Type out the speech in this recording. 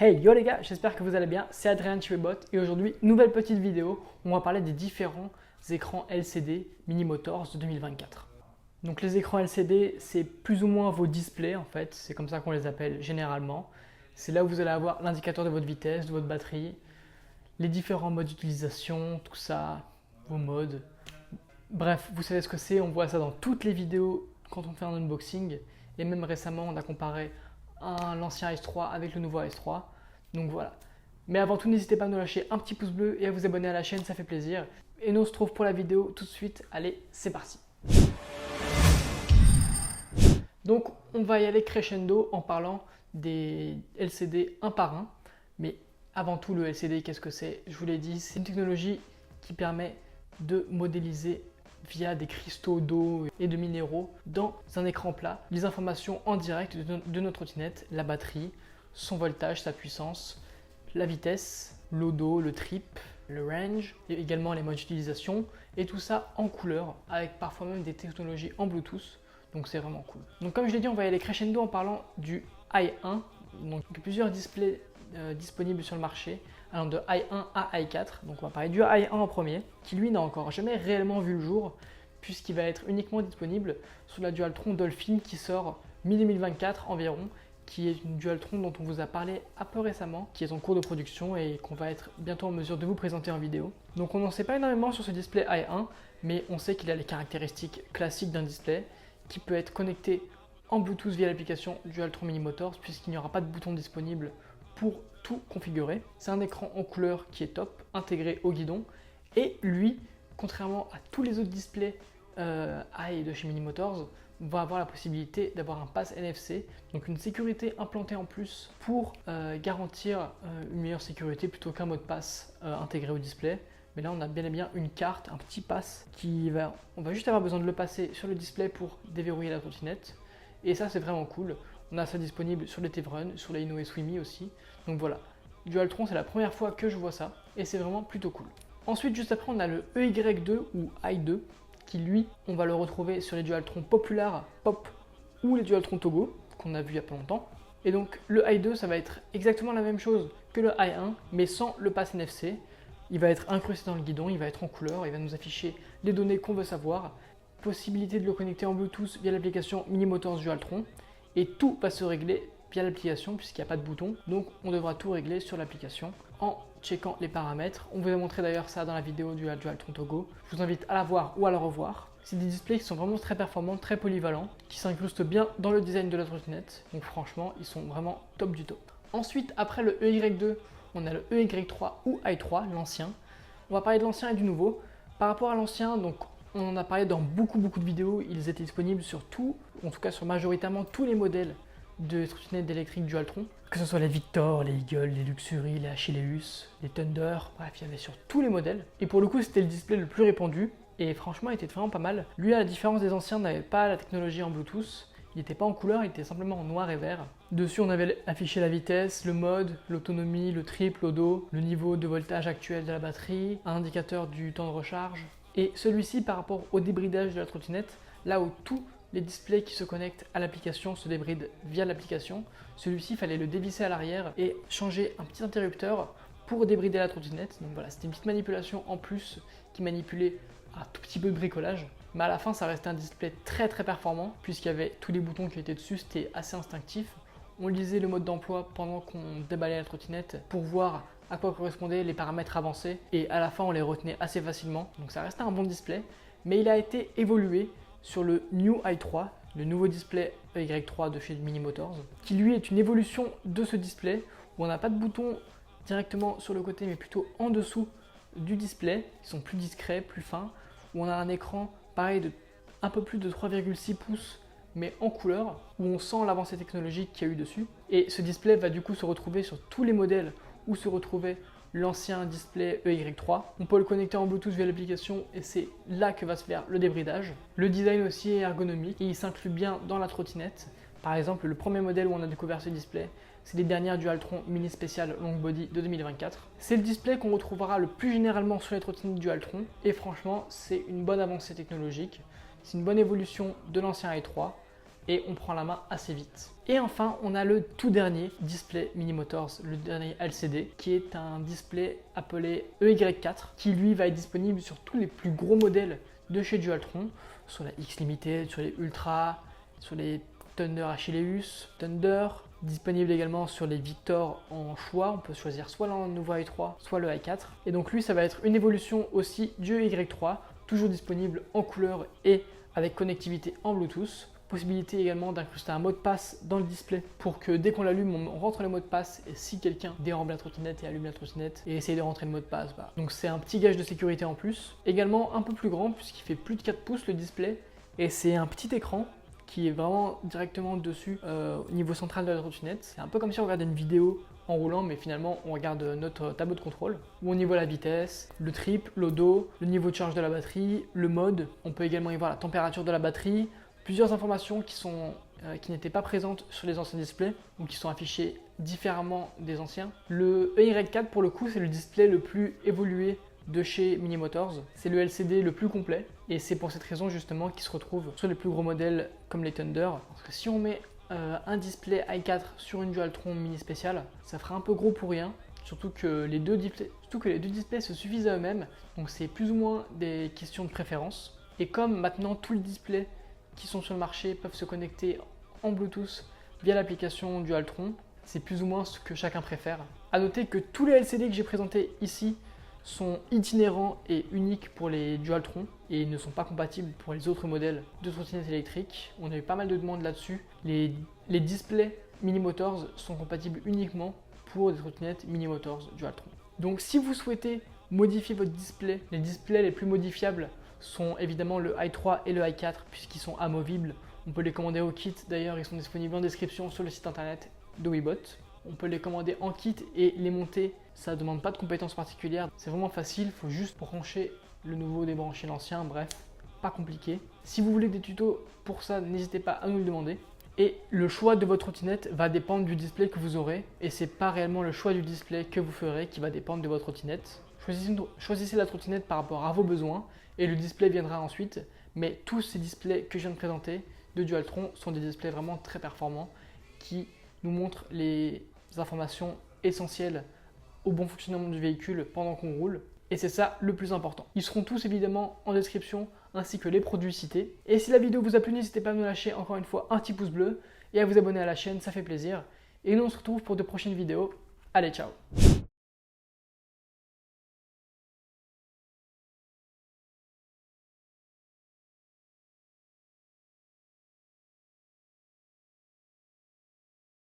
Hey yo les gars, j'espère que vous allez bien, c'est Adrien de chez Webot et aujourd'hui, nouvelle petite vidéo où on va parler des différents écrans LCD Mini Motors de 2024. Donc les écrans LCD, c'est plus ou moins vos displays en fait, c'est comme ça qu'on les appelle généralement. C'est là où vous allez avoir l'indicateur de votre vitesse, de votre batterie, les différents modes d'utilisation, tout ça, vos modes. Bref, vous savez ce que c'est, on voit ça dans toutes les vidéos quand on fait un unboxing et même récemment on a comparé l'ancien S3 avec le nouveau S3. Donc voilà. Mais avant tout, n'hésitez pas à nous lâcher un petit pouce bleu et à vous abonner à la chaîne, ça fait plaisir. Et nous on se retrouve pour la vidéo tout de suite. Allez, c'est parti. Donc on va y aller crescendo en parlant des LCD un par un. Mais avant tout, le LCD, qu'est-ce que c'est? Je vous l'ai dit, c'est une technologie qui permet de modéliser via des cristaux d'eau et de minéraux dans un écran plat les informations en direct de notre trottinette, la batterie, son voltage, sa puissance, la vitesse, l'odo, le trip, le range, et également les modes d'utilisation, et tout ça en couleur, avec parfois même des technologies en Bluetooth, donc c'est vraiment cool. Donc comme je l'ai dit, on va y aller crescendo en parlant du i1, donc plusieurs displays disponibles sur le marché, allant de i1 à i4, donc on va parler du i1 en premier, qui lui n'a encore jamais réellement vu le jour, puisqu'il va être uniquement disponible sur la Dualtron Dolphin qui sort mi-2024 environ, qui est une Dualtron dont on vous a parlé un peu récemment, qui est en cours de production et qu'on va être bientôt en mesure de vous présenter en vidéo. Donc on n'en sait pas énormément sur ce display i1, mais on sait qu'il a les caractéristiques classiques d'un display, qui peut être connecté en Bluetooth via l'application Dualtron Mini Motors, puisqu'il n'y aura pas de bouton disponible pour tout configurer. C'est un écran en couleur qui est top, intégré au guidon, et lui, contrairement à tous les autres displays i de chez Mini Motors, va avoir la possibilité d'avoir un pass NFC, donc une sécurité implantée en plus pour garantir une meilleure sécurité plutôt qu'un mot de passe intégré au display. Mais là on a bien et bien une carte, un petit pass on va juste avoir besoin de le passer sur le display pour déverrouiller la trottinette. Et ça c'est vraiment cool. On a ça disponible sur les Tevrun, sur les Inoue Swimi aussi. Donc voilà, Dualtron c'est la première fois que je vois ça et c'est vraiment plutôt cool. Ensuite juste après on a le EY2 ou i2 qui lui on va le retrouver sur les Dualtron Popular, Pop ou les Dualtron Togo qu'on a vu il y a pas longtemps. Et donc le i2 ça va être exactement la même chose que le i1 mais sans le pass NFC. Il va être incrusté dans le guidon, il va être en couleur, il va nous afficher les données qu'on veut savoir, possibilité de le connecter en Bluetooth via l'application Mini Motors Dualtron, et tout va se régler via l'application puisqu'il n'y a pas de bouton, donc on devra tout régler sur l'application en checkant les paramètres. On vous a montré d'ailleurs ça dans la vidéo du Dualtron Togo, je vous invite à la voir ou à la revoir. C'est des displays qui sont vraiment très performants, très polyvalents, qui s'incrustent bien dans le design de la trottinette, donc franchement ils sont vraiment top du top. Ensuite, après le EY2, on a le EY3 ou i3, l'ancien. On va parler de l'ancien et du nouveau. Par rapport à l'ancien, donc on en a parlé dans beaucoup de vidéos, ils étaient disponibles sur tout, en tout cas sur majoritairement tous les modèles de trottinettes électriques Dualtron, que ce soit les Victor, les Eagle, les Luxury, les Achilleus, les Thunder, bref, il y avait sur tous les modèles. Et pour le coup, c'était le display le plus répandu, et franchement, il était vraiment pas mal. Lui, à la différence des anciens, n'avait pas la technologie en Bluetooth, il n'était pas en couleur, il était simplement en noir et vert. Dessus, on avait affiché la vitesse, le mode, l'autonomie, le trip, l'odo, le niveau de voltage actuel de la batterie, un indicateur du temps de recharge. Et celui-ci, par rapport au débridage de la trottinette, là où tous les displays qui se connectent à l'application se débrident via l'application, celui-ci, il fallait le dévisser à l'arrière et changer un petit interrupteur pour débrider la trottinette. Donc voilà, c'était une petite manipulation en plus qui manipulait un tout petit peu de bricolage. Mais à la fin, ça restait un display très performant puisqu'il y avait tous les boutons qui étaient dessus, c'était assez instinctif. On lisait le mode d'emploi pendant qu'on déballait la trottinette pour voir à quoi correspondaient les paramètres avancés et à la fin on les retenait assez facilement. Donc ça restait un bon display, mais il a été évolué sur le New i3, le nouveau display Y3 de chez Mini Motors, qui lui est une évolution de ce display où on n'a pas de bouton directement sur le côté mais plutôt en dessous du display, qui sont plus discrets, plus fins, où on a un écran pareil de un peu plus de 3,6 pouces mais en couleur, où on sent l'avancée technologique qu'il y a eu dessus. Et ce display va du coup se retrouver sur tous les modèles où se retrouvait l'ancien display EY3. On peut le connecter en Bluetooth via l'application et c'est là que va se faire le débridage. Le design aussi est ergonomique et il s'inclut bien dans la trottinette. Par exemple, le premier modèle où on a découvert ce display, c'est les dernières Dualtron Mini Special Long Body de 2024. C'est le display qu'on retrouvera le plus généralement sur les trottinettes Dualtron et franchement, c'est une bonne avancée technologique. C'est une bonne évolution de l'ancien i3. et on prend la main assez vite. Et enfin, on a le tout dernier display Mini Motors, le dernier LCD, qui est un display appelé EY4, qui lui va être disponible sur tous les plus gros modèles de chez Dualtron, sur la X Limited, sur les Ultra, sur les Thunder Achilleus, Thunder, disponible également sur les Victor en choix. On peut choisir soit le nouveau i3, soit le i4. Et donc lui, ça va être une évolution aussi du Y3, toujours disponible en couleur et avec connectivité en Bluetooth. Possibilité également d'incruster un mot de passe dans le display pour que dès qu'on l'allume, on rentre le mot de passe et si quelqu'un dérampe la trottinette et allume la trottinette et essaye de rentrer le mot de passe, donc c'est un petit gage de sécurité en plus. Également un peu plus grand puisqu'il fait plus de 4 pouces le display et c'est un petit écran qui est vraiment directement dessus au niveau central de la trottinette. C'est un peu comme si on regardait une vidéo en roulant, mais finalement on regarde notre tableau de contrôle où on y voit la vitesse, le trip, l'odo, le niveau de charge de la batterie, le mode. On peut également y voir la température de la batterie, plusieurs informations qui n'étaient pas présentes sur les anciens displays ou qui sont affichées différemment des anciens. Le EY4 pour le coup c'est le display le plus évolué de chez Mini Motors. C'est le LCD le plus complet et c'est pour cette raison justement qu'il se retrouve sur les plus gros modèles comme les Thunder. Parce que si on met un display i4 sur une Dualtron mini spéciale, ça fera un peu gros pour rien. Surtout que les deux displays se suffisent à eux-mêmes. Donc c'est plus ou moins des questions de préférence. Et comme maintenant tous les displays qui sont sur le marché peuvent se connecter en Bluetooth via l'application Dualtron, c'est plus ou moins ce que chacun préfère. A noter que tous les LCD que j'ai présentés ici sont itinérants et uniques pour les Dualtron et ne sont pas compatibles pour les autres modèles de trottinettes électriques. On a eu pas mal de demandes là-dessus. Les displays Mini Motors sont compatibles uniquement pour des trottinettes Mini Motors Dualtron. Donc si vous souhaitez modifier votre display, les displays les plus modifiables sont évidemment le i3 et le i4 puisqu'ils sont amovibles. On peut les commander au kit, d'ailleurs ils sont disponibles en description sur le site internet de Webot. On peut les commander en kit et les monter, ça ne demande pas de compétences particulières. C'est vraiment facile, il faut juste brancher le nouveau, débrancher l'ancien, bref, pas compliqué. Si vous voulez des tutos pour ça, n'hésitez pas à nous le demander. Et le choix de votre trottinette va dépendre du display que vous aurez et c'est pas réellement le choix du display que vous ferez qui va dépendre de votre trottinette. Choisissez la trottinette par rapport à vos besoins et le display viendra ensuite. Mais tous ces displays que je viens de présenter de Dualtron sont des displays vraiment très performants qui nous montrent les informations essentielles au bon fonctionnement du véhicule pendant qu'on roule. Et c'est ça le plus important. Ils seront tous évidemment en description ainsi que les produits cités. Et si la vidéo vous a plu, n'hésitez pas à nous lâcher encore une fois un petit pouce bleu et à vous abonner à la chaîne, ça fait plaisir. Et nous on se retrouve pour de prochaines vidéos. Allez, ciao!